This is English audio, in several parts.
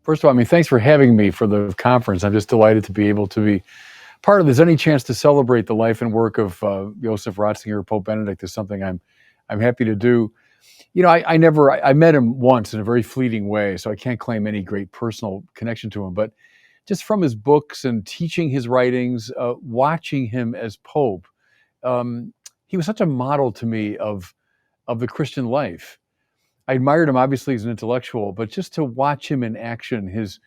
First of all, I mean, thanks for having me for the conference. I'm just delighted to be able to be part of this. Any chance to celebrate the life and work of Joseph Ratzinger, Pope Benedict, is something I'm happy to do. I met him once in a very fleeting way, so I can't claim any great personal connection to him. But just from his books and teaching his writings, watching him as Pope, um, he was such a model to me of the Christian life. I admired him obviously as an intellectual, but just to watch him in action, his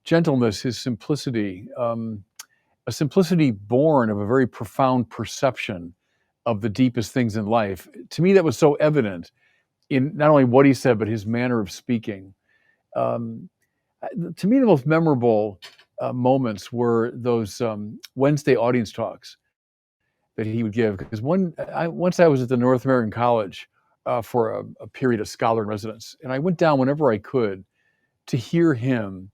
gentleness, his simplicity, a simplicity born of a very profound perception of the deepest things in life. To me, that was so evident in not only what he said, but his manner of speaking. Um, to me, the most memorable moments were those Wednesday audience talks that he would give. Because once I was at the North American College for a period of scholar in residence, and I went down whenever I could to hear him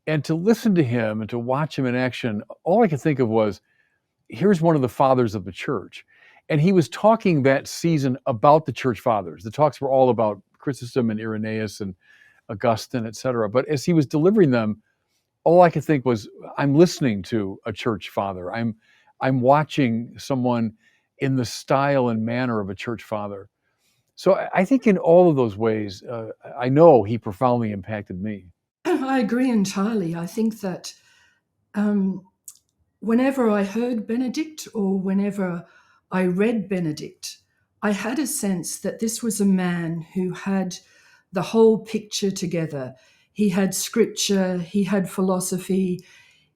and to listen to him and to watch him in action. All I could think of was, here's one of the fathers of the church. And he was talking that season about the church fathers. The talks were all about Chrysostom and Irenaeus and Augustine, et cetera. But as he was delivering them, all I could think was, I'm listening to a church father. I'm watching someone in the style and manner of a church father. So I think in all of those ways, I know he profoundly impacted me. I agree entirely. I think that um, whenever I heard Benedict or whenever I read Benedict, I had a sense that this was a man who had the whole picture together. He had scripture, he had philosophy,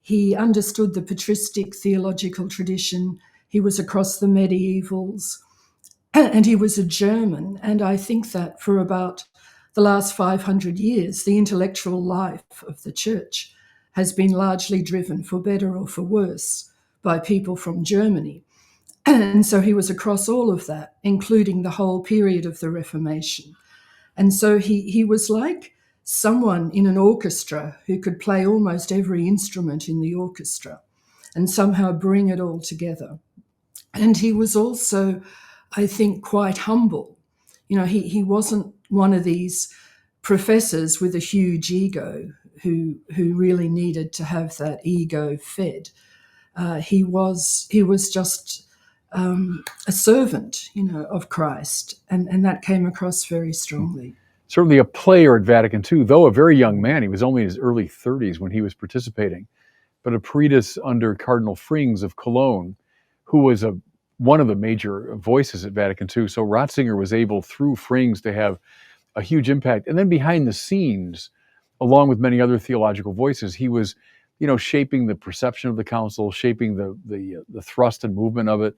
he understood the patristic theological tradition, he was across the medievals, and he was a German. And I think that for about the last 500 years, the intellectual life of the church has been largely driven, for better or for worse, by people from Germany. And so he was across all of that, including the whole period of the Reformation. And so he was like someone in an orchestra who could play almost every instrument in the orchestra and somehow bring it all together. And he was also, I think, quite humble. You know, he wasn't one of these professors with a huge ego who really needed to have that ego fed. He was just a servant, of Christ, and that came across very strongly. Certainly a player at Vatican II, though a very young man. He was only in his early 30s when he was participating. But a peritus under Cardinal Frings of Cologne, who was one of the major voices at Vatican II. So Ratzinger was able, through Frings, to have a huge impact. And then behind the scenes, along with many other theological voices, he was, shaping the perception of the council, shaping the thrust and movement of it.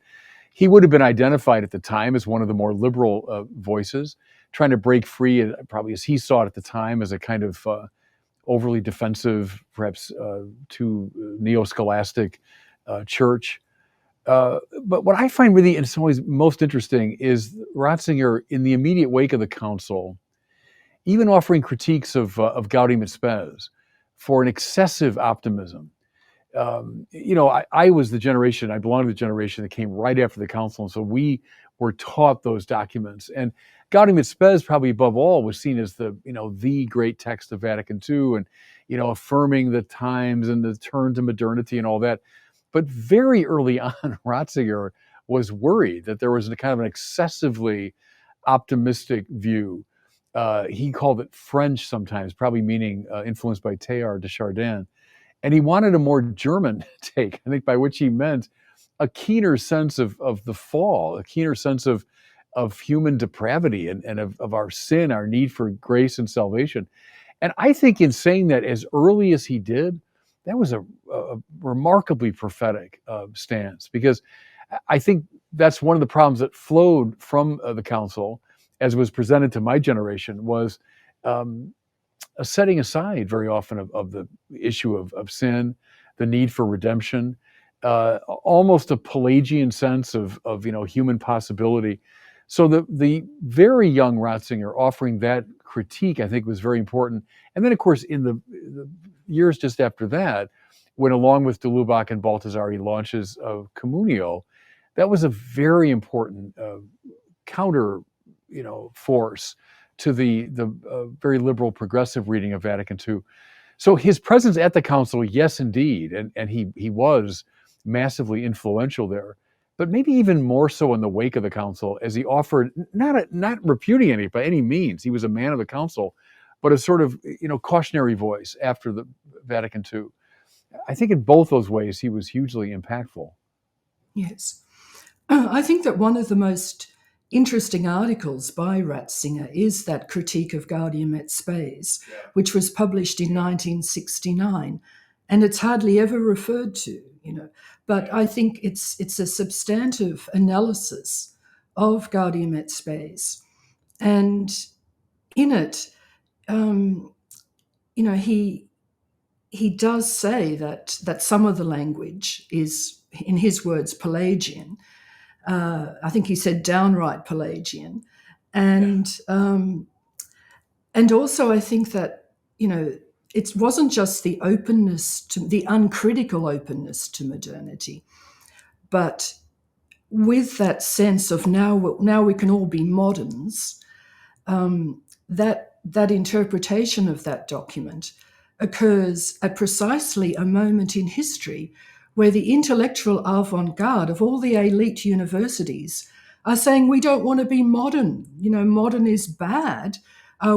He would have been identified at the time as one of the more liberal voices, trying to break free, probably as he saw it at the time, as a kind of overly defensive, perhaps too neo-scholastic church. But what I find really, in some ways, most interesting is Ratzinger, in the immediate wake of the council, even offering critiques of Gaudium et Spes for an excessive optimism. I was the generation, I belong to the generation that came right after the council, and so we were taught those documents. And Gaudium et Spes, probably above all, was seen as the great text of Vatican II, and affirming the times and the turn to modernity and all that. But very early on, Ratzinger was worried that there was a kind of an excessively optimistic view. He called it French sometimes, probably meaning influenced by Teilhard de Chardin. And he wanted a more German take, I think, by which he meant a keener sense of the fall, a keener sense of human depravity and of our sin, our need for grace and salvation. And I think in saying that as early as he did, that was a remarkably prophetic stance, because I think that's one of the problems that flowed from the council, as was presented to my generation, was a setting aside very often of the issue of sin, the need for redemption, almost a Pelagian sense of human possibility. So the very young Ratzinger offering that critique, I think, was very important. And then, of course, in the years just after that, when along with de Lubac and Balthasar he launches Communio, that was a very important counter, force to the very liberal progressive reading of Vatican II. So his presence at the council, yes, indeed, and he was massively influential there, but maybe even more so in the wake of the council, as he offered not repudiating it by any means. He was a man of the council, but a sort of cautionary voice after the Vatican II. I think in both those ways he was hugely impactful. Yes. I think that one of the most interesting articles by Ratzinger is that critique of Gaudium et Spes, which was published in 1969, and it's hardly ever referred to, But I think it's a substantive analysis of Gaudium et Spes, and in it, he does say that some of the language is, in his words, Pelagian. I think he said downright Pelagian, and also I think that it wasn't just the openness to the uncritical openness to modernity, but with that sense of now we can all be moderns. That interpretation of that document occurs at precisely a moment in history where the intellectual avant-garde of all the elite universities are saying we don't want to be modern. Modern is bad.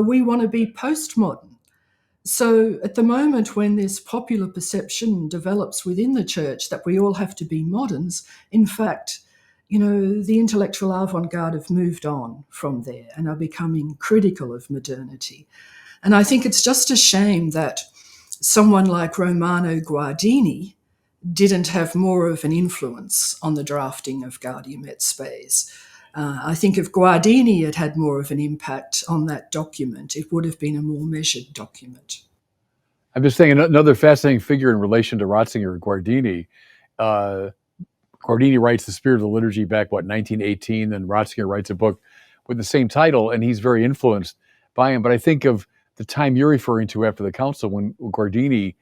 We want to be postmodern. So at the moment when this popular perception develops within the church that we all have to be moderns, in fact, the intellectual avant-garde have moved on from there and are becoming critical of modernity. And I think it's just a shame that someone like Romano Guardini didn't have more of an influence on the drafting of Gaudium et Spes. I think if Guardini had had more of an impact on that document, it would have been a more measured document. I'm just saying another fascinating figure in relation to Ratzinger, Guardini. Uh, Guardini writes The Spirit of the Liturgy back, 1918, and Ratzinger writes a book with the same title, and he's very influenced by him. But I think of the time you're referring to after the council when Guardini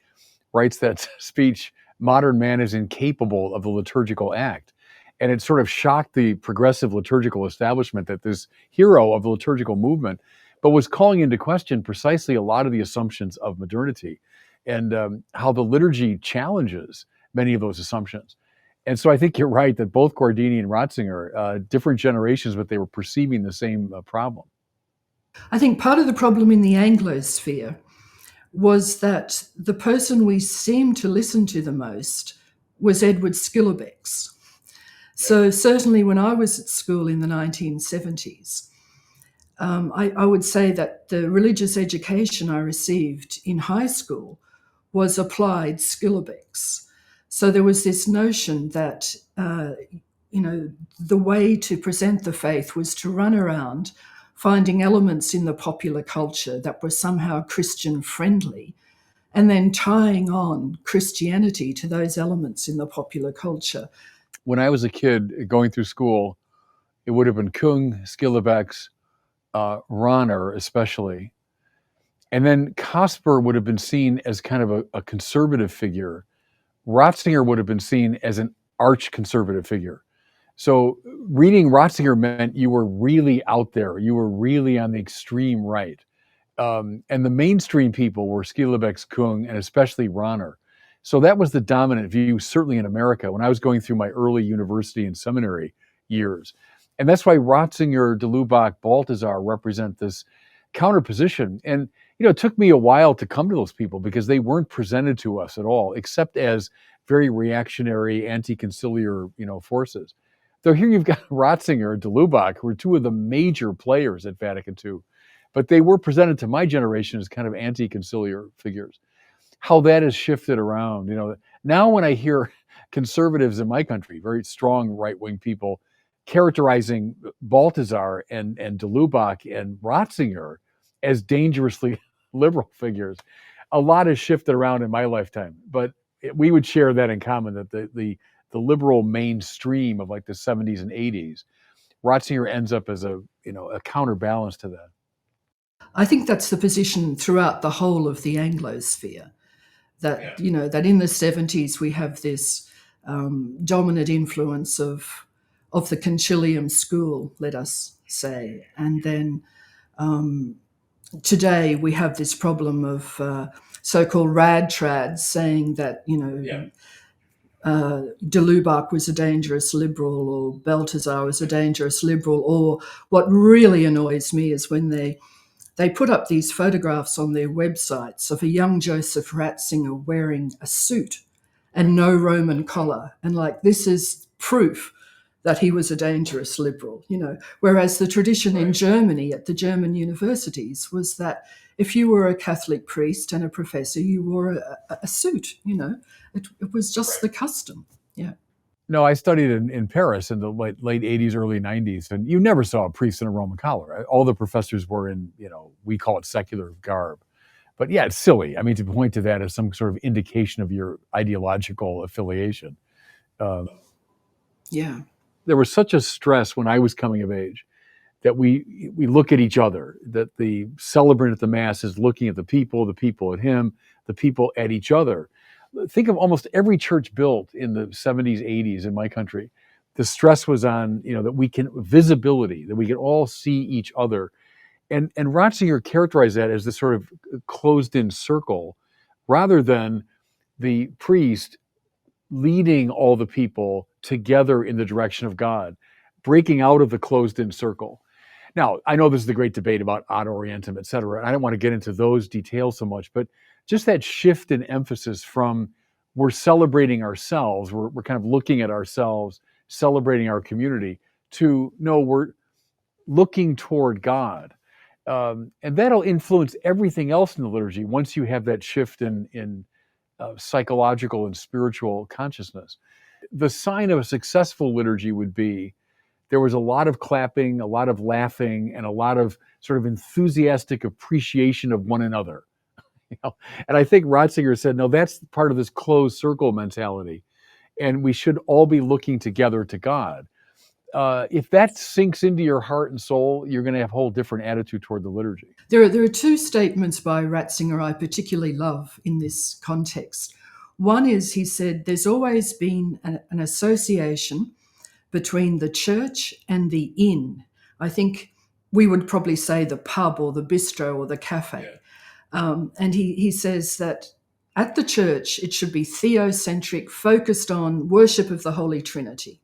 writes that speech, modern man is incapable of the liturgical act. And it sort of shocked the progressive liturgical establishment that this hero of the liturgical movement, but was calling into question precisely a lot of the assumptions of modernity and how the liturgy challenges many of those assumptions. And so I think you're right that both Guardini and Ratzinger, different generations, but they were perceiving the same problem. I think part of the problem in the Anglosphere was that the person we seemed to listen to the most was Edward Skillebeck's. So certainly when I was at school in the 1970s, I would say that the religious education I received in high school was applied Skillebeck's. So there was this notion that, the way to present the faith was to run around finding elements in the popular culture that were somehow Christian friendly, and then tying on Christianity to those elements in the popular culture. When I was a kid going through school, it would have been Kung, Skillebeck's, Rahner especially. And then Kasper would have been seen as kind of a conservative figure. Ratzinger would have been seen as an arch conservative figure. So reading Ratzinger meant you were really out there. You were really on the extreme right. And the mainstream people were Skillebeck's, Kung, and especially Rahner. So that was the dominant view, certainly in America, when I was going through my early university and seminary years. And that's why Ratzinger, de Lubac, Balthasar represent this counterposition. And, it took me a while to come to those people because they weren't presented to us at all, except as very reactionary, anti-conciliar, forces. So here you've got Ratzinger and de Lubac, who are two of the major players at Vatican II. But they were presented to my generation as kind of anti-conciliar figures. How that has shifted around, now when I hear conservatives in my country, very strong right-wing people, characterizing Balthasar and de Lubac and Ratzinger as dangerously liberal figures, a lot has shifted around in my lifetime. But we would share that in common, that the liberal mainstream of like the 70s and 80s, Ratzinger ends up as a counterbalance to that. I think that's the position throughout the whole of the Anglosphere, that, that in the 70s we have this dominant influence of the concilium school, let us say. And then today we have this problem of so-called rad trads saying that, de Lubac was a dangerous liberal or Balthazar was a dangerous liberal. Or what really annoys me is when they put up these photographs on their websites of a young Joseph Ratzinger wearing a suit and no Roman collar. And like, this is proof that he was a dangerous liberal, Whereas the tradition in Germany at the German universities was that if you were a Catholic priest and a professor, you wore a suit, It was just the custom. Yeah. No, I studied in Paris in the late 80s, early 90s, and you never saw a priest in a Roman collar. All the professors were in, we call it secular garb. But yeah, it's silly. I mean, to point to that as some sort of indication of your ideological affiliation. Yeah. There was such a stress when I was coming of age that we look at each other, that the celebrant at the Mass is looking at the people at him, the people at each other. Think of almost every church built in the 70s, 80s in my country. The stress was on, that we can, visibility, that we can all see each other. And Ratzinger characterized that as this sort of closed-in circle, rather than the priest leading all the people together in the direction of God, breaking out of the closed-in circle. Now, I know this is the great debate about ad orientem, et cetera. I don't want to get into those details so much, but just that shift in emphasis from we're celebrating ourselves, we're kind of looking at ourselves, celebrating our community, to no, we're looking toward God. And that'll influence everything else in the liturgy once you have that shift in psychological and spiritual consciousness. The sign of a successful liturgy would be there was a lot of clapping, a lot of laughing, and a lot of sort of enthusiastic appreciation of one another. And I think Ratzinger said, no, that's part of this closed circle mentality. And we should all be looking together to God. If that sinks into your heart and soul, you're going to have a whole different attitude toward the liturgy. There are two statements by Ratzinger I particularly love in this context. One is, he said, there's always been an association between the church and the inn. I think we would probably say the pub or the bistro or the cafe. And he says that at the church, it should be theocentric, focused on worship of the Holy Trinity.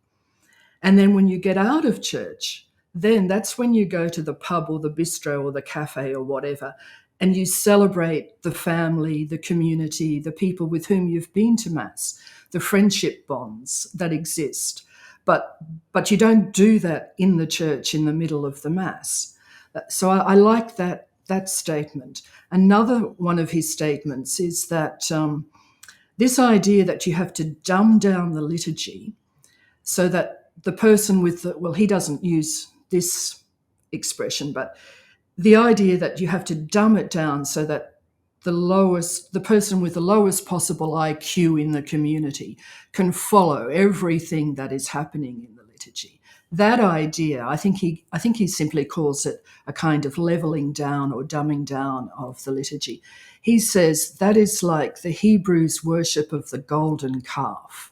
And then when you get out of church, then that's when you go to the pub or the bistro or the cafe or whatever, and you celebrate the family, the community, the people with whom you've been to Mass, the friendship bonds that exist. But you don't do that in the church in the middle of the Mass. So I like that statement. Another one of his statements is that this idea that you have to dumb down the liturgy so that the person with he doesn't use this expression, but the idea that you have to dumb it down so that the person with the lowest possible IQ in the community can follow everything that is happening in the liturgy. That idea, I think he simply calls it a kind of leveling down or dumbing down of the liturgy. He says that is like the Hebrews' worship of the golden calf.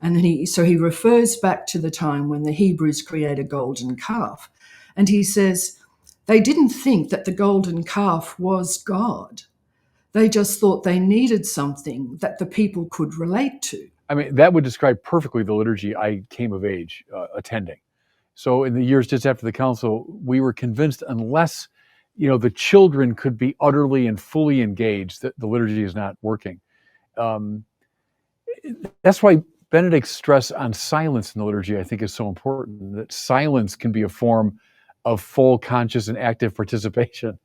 And he refers back to the time when the Hebrews create a golden calf. And he says they didn't think that the golden calf was God. They just thought they needed something that the people could relate to. I mean, that would describe perfectly the liturgy I came of age attending. So in the years just after the council, we were convinced unless, the children could be utterly and fully engaged, that the liturgy is not working. That's why Benedict's stress on silence in the liturgy, I think, is so important, that silence can be a form of full, conscious, and active participation.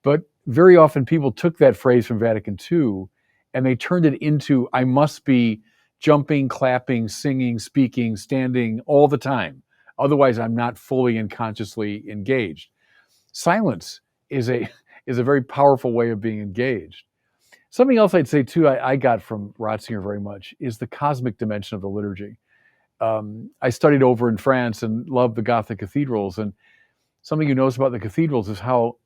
But very often people took that phrase from Vatican II and they turned it into, I must be jumping, clapping, singing, speaking, standing all the time. Otherwise, I'm not fully and consciously engaged. Silence is a very powerful way of being engaged. Something else I'd say, too, I got from Ratzinger very much is the cosmic dimension of the liturgy. I studied over in France and loved the Gothic cathedrals. And something you notice about the cathedrals is how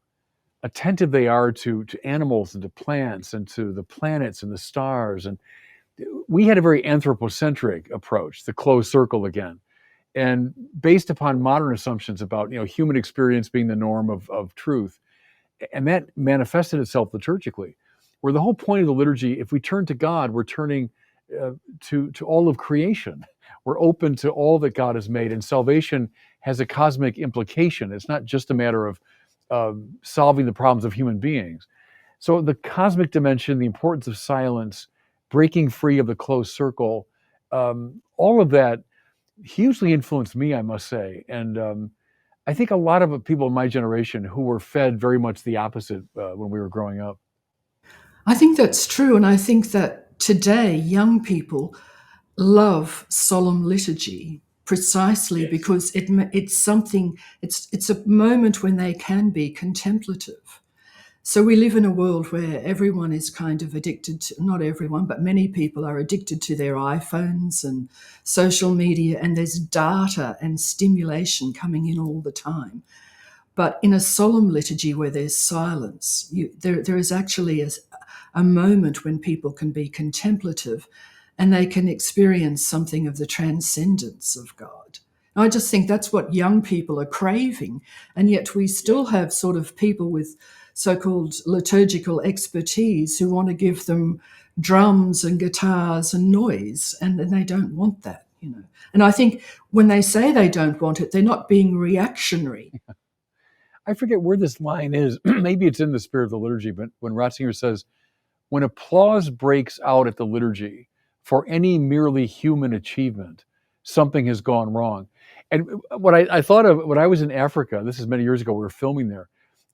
attentive they are to animals and to plants and to the planets and the stars. And we had a very anthropocentric approach, the closed circle again. And based upon modern assumptions about human experience being the norm of truth. And that manifested itself liturgically. where the whole point of the liturgy, if we turn to God, we're turning uh, to all of creation. We're open to all that God has made, and salvation has a cosmic implication. It's not just a matter of solving the problems of human beings. So the cosmic dimension, the importance of silence, breaking free of the closed circle, all of that hugely influenced me, I must say. And I think a lot of people in my generation who were fed very much the opposite when we were growing up. I think that's true. And I think that today, young people love solemn liturgy precisely Yes. because it's something, it's a moment when they can be contemplative. So we live in a world where everyone is kind of addicted to, not everyone, but many people are addicted to their iPhones and social media, and there's data and stimulation coming in all the time. But in a solemn liturgy where there's silence, there is actually a moment when people can be contemplative and they can experience something of the transcendence of God. I just think that's what young people are craving. And yet we still have sort of people with so-called liturgical expertise who want to give them drums and guitars and noise, and they don't want that, you know. And I think when they say they don't want it, they're not being reactionary. I forget where this line is. Maybe it's in the spirit of the liturgy, but when Ratzinger says, when applause breaks out at the liturgy for any merely human achievement, something has gone wrong. And what I thought of when I was in Africa, this is many years ago, we were filming there,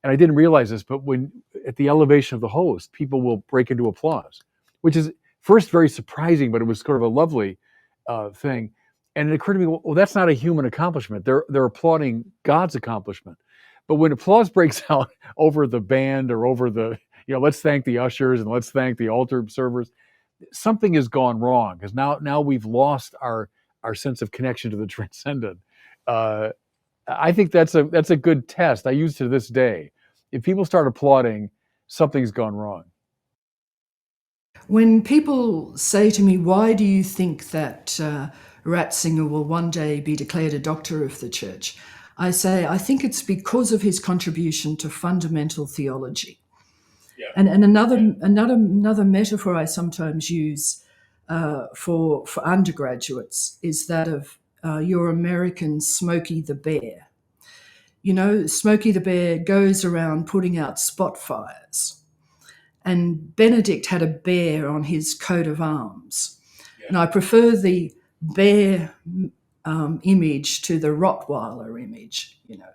and I didn't realize this, but when at the elevation of the host, people will break into applause, which is first very surprising, but it was sort of a lovely thing. And it occurred to me, well, that's not a human accomplishment. They're applauding God's accomplishment. But when applause breaks out over the band or over the, let's thank the ushers and let's thank the altar servers, something has gone wrong because now we've lost our sense of connection to the transcendent. Uh, I think that's a good test. I use it to this day. If people start applauding, something's gone wrong. When people say to me, why do you think that Ratzinger will one day be declared a doctor of the church? I say, I think it's because of his contribution to fundamental theology. Yeah. And another metaphor I sometimes use for undergraduates is that of your American Smokey the Bear. You know, Smokey the Bear goes around putting out spot fires, and Benedict had a bear on his coat of arms. Yeah. And I prefer the bear image to the Rottweiler image. You know,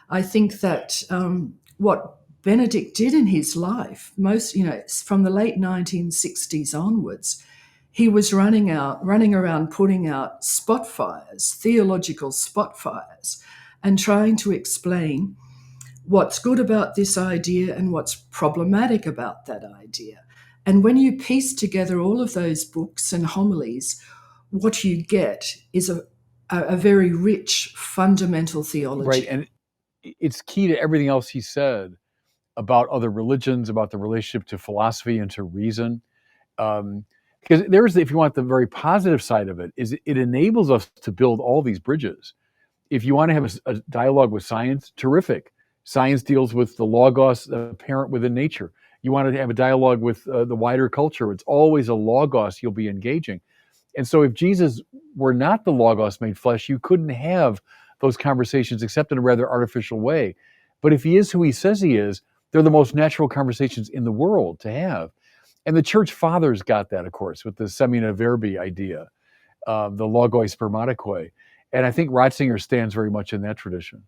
I think that what Benedict did in his life, from the late 1960s onwards, he was running around putting out spot fires, theological spot fires, and trying to explain what's good about this idea and what's problematic about that idea. And when you piece together all of those books and homilies, what you get is a very rich fundamental theology. Right. And it's key to everything else he said about other religions, about the relationship to philosophy and to reason. Because if you want the very positive side of it, is it enables us to build all these bridges. If you want to have a dialogue with science, terrific. Science deals with the logos apparent within nature. You want to have a dialogue with the wider culture. It's always a logos you'll be engaging. And so if Jesus were not the logos made flesh, you couldn't have those conversations except in a rather artificial way. But if he is who he says he is, they're the most natural conversations in the world to have. And the church fathers got that, of course, with the semina verbi idea, the logoi spermatikoi. And I think Ratzinger stands very much in that tradition.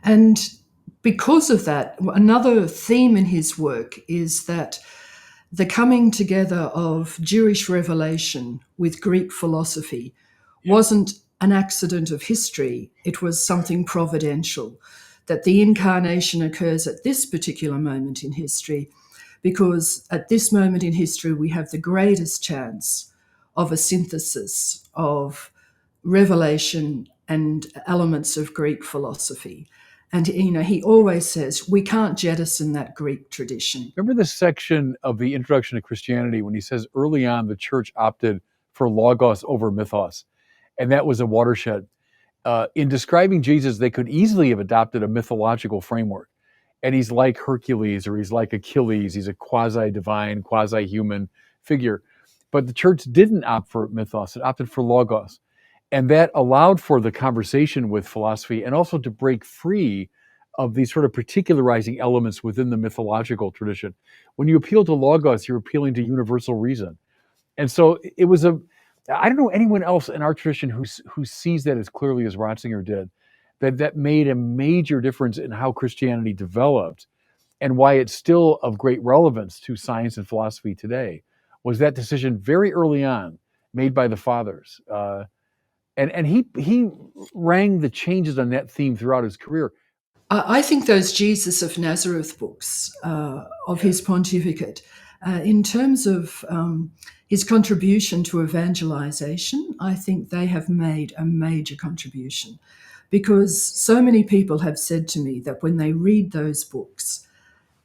And because of that, another theme in his work is that the coming together of Jewish revelation with Greek philosophy wasn't an accident of history, it was something providential, that the incarnation occurs at this particular moment in history, because at this moment in history we have the greatest chance of a synthesis of revelation and elements of Greek philosophy. And he always says we can't jettison that Greek tradition. Remember the section of the Introduction to Christianity when he says early on the church opted for logos over mythos, and that was a watershed. In describing Jesus, they could easily have adopted a mythological framework. and he's like Hercules or he's like Achilles. He's a quasi-divine, quasi-human figure. But the church didn't opt for mythos, it opted for logos. And that allowed for the conversation with philosophy and also to break free of these sort of particularizing elements within the mythological tradition. When you appeal to logos, you're appealing to universal reason. And so it was I don't know anyone else in our tradition who sees that as clearly as Ratzinger did, that made a major difference in how Christianity developed and why it's still of great relevance to science and philosophy today, was that decision very early on made by the fathers. And he rang the changes on that theme throughout his career. I think those Jesus of Nazareth books of his pontificate, in terms of his contribution to evangelization, I think they have made a major contribution, because so many people have said to me that when they read those books,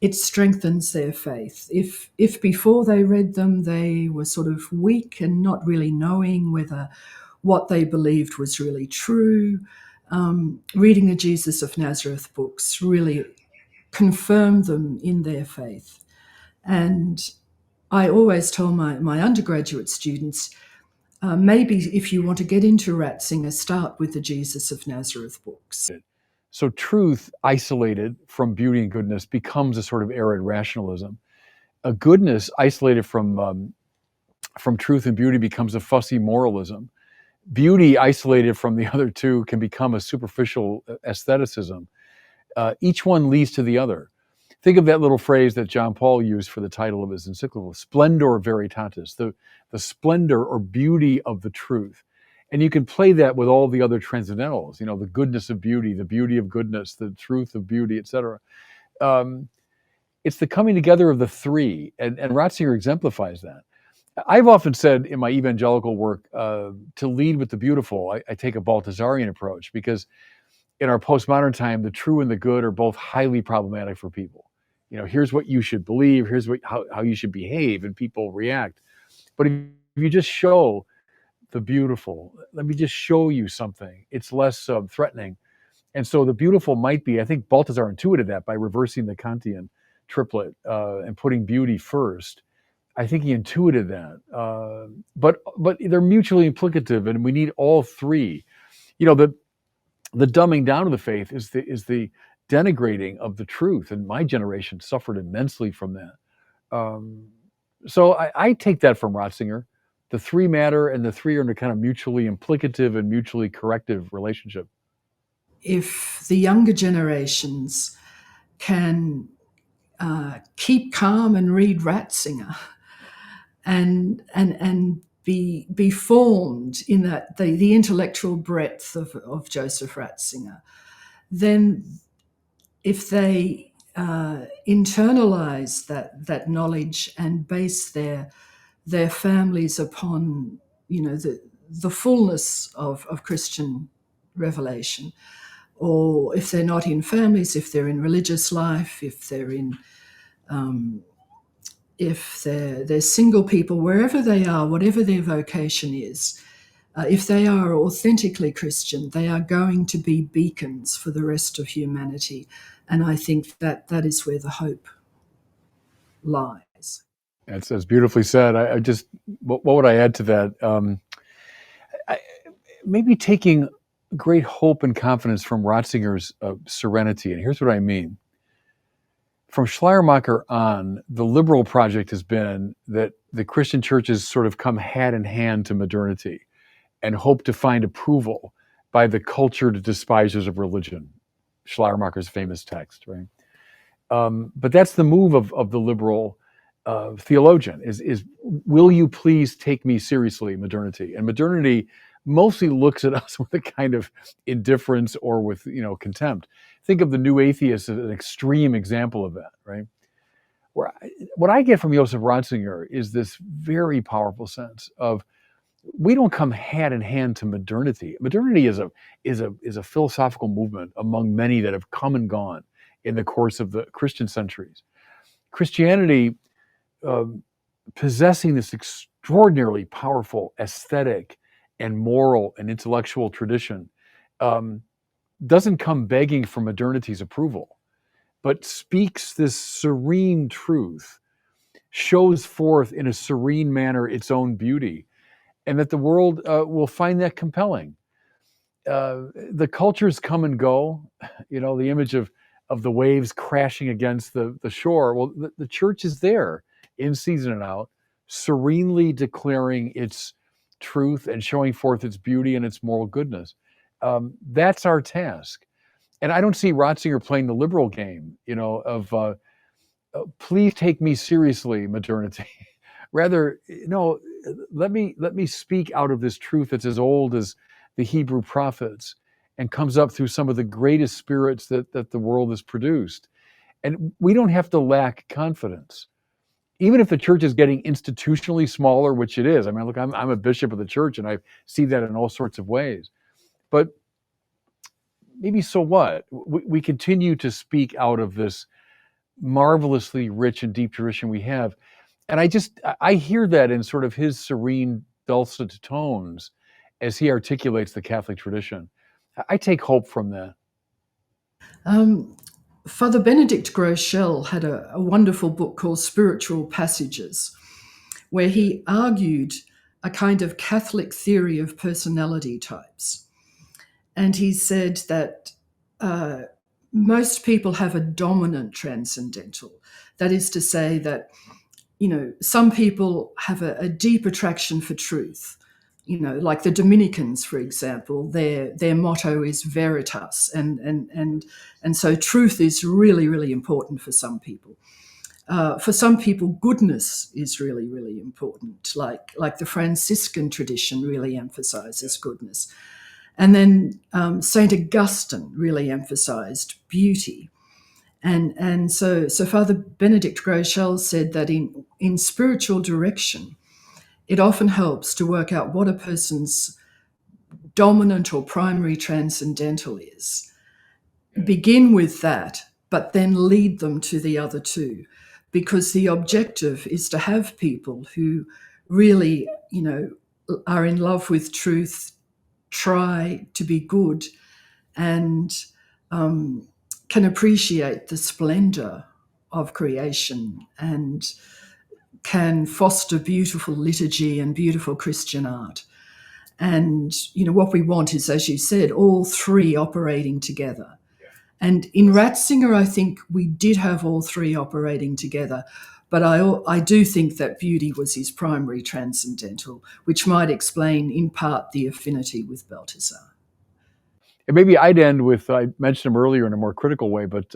it strengthens their faith. If before they read them they were sort of weak and not really knowing whether what they believed was really true, reading the Jesus of Nazareth books really confirmed them in their faith. And I always tell my undergraduate students, maybe if you want to get into Ratzinger, start with the Jesus of Nazareth books. So truth isolated from beauty and goodness becomes a sort of arid rationalism. A goodness isolated from truth and beauty becomes a fussy moralism. Beauty isolated from the other two can become a superficial aestheticism. Each one leads to the other. Think of that little phrase that John Paul used for the title of his encyclical, Splendor Veritatis, the splendor or beauty of the truth. And you can play that with all the other transcendentals, the goodness of beauty, the beauty of goodness, the truth of beauty, etc. It's the coming together of the three, and Ratzinger exemplifies that. I've often said in my evangelical work, to lead with the beautiful, I take a Balthasarian approach, because in our postmodern time, the true and the good are both highly problematic for people. Here's what you should believe, here's how you should behave, and people react. But if you just show the beautiful, let me just show you something, it's less threatening. And so the beautiful might be, I think Balthasar intuited that by reversing the Kantian triplet and putting beauty first. I think he intuited that. But they're mutually implicative, and we need all three. The dumbing down of the faith is the denigrating of the truth, and my generation suffered immensely from that. So I take that from Ratzinger. The three matter, and the three are in a kind of mutually implicative and mutually corrective relationship. If the younger generations can keep calm and read Ratzinger and be formed in that the intellectual breadth of Joseph Ratzinger, then if they internalize that knowledge and base their families upon the fullness of Christian revelation, or if they're not in families, if they're in religious life, if they're in if they're single people, wherever they are, whatever their vocation is, if they are authentically Christian, they are going to be beacons for the rest of humanity. And I think that is where the hope lies. That's beautifully said. I just, what would I add to that? Maybe taking great hope and confidence from Ratzinger's serenity. And here's what I mean. From Schleiermacher on, the liberal project has been that the Christian churches sort of come hand in hand to modernity and hope to find approval by the cultured despisers of religion. Schleiermacher's famous text, right? But that's the move of the liberal theologian is will you please take me seriously, modernity? And modernity mostly looks at us with a kind of indifference or with contempt. Think of the new atheists as an extreme example of that, right? What I get from Joseph Ratzinger is this very powerful sense of we don't come hand in hand to modernity. Modernity is a philosophical movement among many that have come and gone in the course of the Christian centuries. Christianity, possessing this extraordinarily powerful aesthetic and moral and intellectual tradition, doesn't come begging for modernity's approval. but speaks this serene truth, shows forth in a serene manner its own beauty, and that the world will find that compelling. The cultures come and go. You know, the image of the waves crashing against the shore. Well, the church is there in season and out, serenely declaring its truth and showing forth its beauty and its moral goodness. That's our task. And I don't see Ratzinger playing the liberal game, you know, of please take me seriously, modernity. Rather, no, let me speak out of this truth that's as old as the Hebrew prophets and comes up through some of the greatest spirits that the world has produced. And we don't have to lack confidence. Even if the church is getting institutionally smaller, which it is. I mean, look, I'm a bishop of the church and I see that in all sorts of ways. But maybe so what? We continue to speak out of this marvelously rich and deep tradition we have. And I hear that in sort of his serene, dulcet tones as he articulates the Catholic tradition. I take hope from that. Um, Father Benedict Groeschel had a wonderful book called Spiritual Passages, where he argued a kind of Catholic theory of personality types. And he said that most people have a dominant transcendental. That is to say that, you know, some people have a deep attraction for truth. You know, like the Dominicans, for example, their motto is veritas, and so truth is really, really important for some people. For some people, goodness is really, really important. Like the Franciscan tradition really emphasizes goodness, and then Saint Augustine really emphasized beauty. And so Father Benedict Groeschel said that in spiritual direction, it often helps to work out what a person's dominant or primary transcendental is. Begin with that, but then lead them to the other two, because the objective is to have people who really, you know, are in love with truth, try to be good, and can appreciate the splendor of creation and can foster beautiful liturgy and beautiful Christian art. And, you know, what we want is, as you said, all three operating together. And in Ratzinger, I think we did have all three operating together. But I do think that beauty was his primary transcendental, which might explain in part the affinity with Balthasar. And maybe I'd end with, I mentioned him earlier in a more critical way, but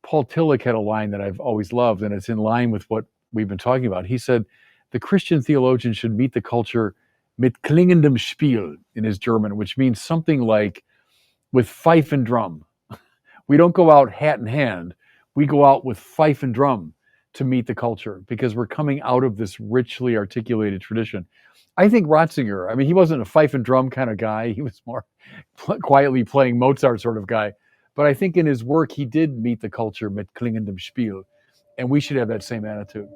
Paul Tillich had a line that I've always loved, and it's in line with what we've been talking about. He said, the Christian theologian should meet the culture mit klingendem Spiel in his German, which means something like with fife and drum. We don't go out hat in hand. We go out with fife and drum to meet the culture because we're coming out of this richly articulated tradition. I think Ratzinger, I mean, he wasn't a fife and drum kind of guy. He was more quietly playing Mozart sort of guy. But I think in his work, he did meet the culture mit klingendem Spiel. And we should have that same attitude.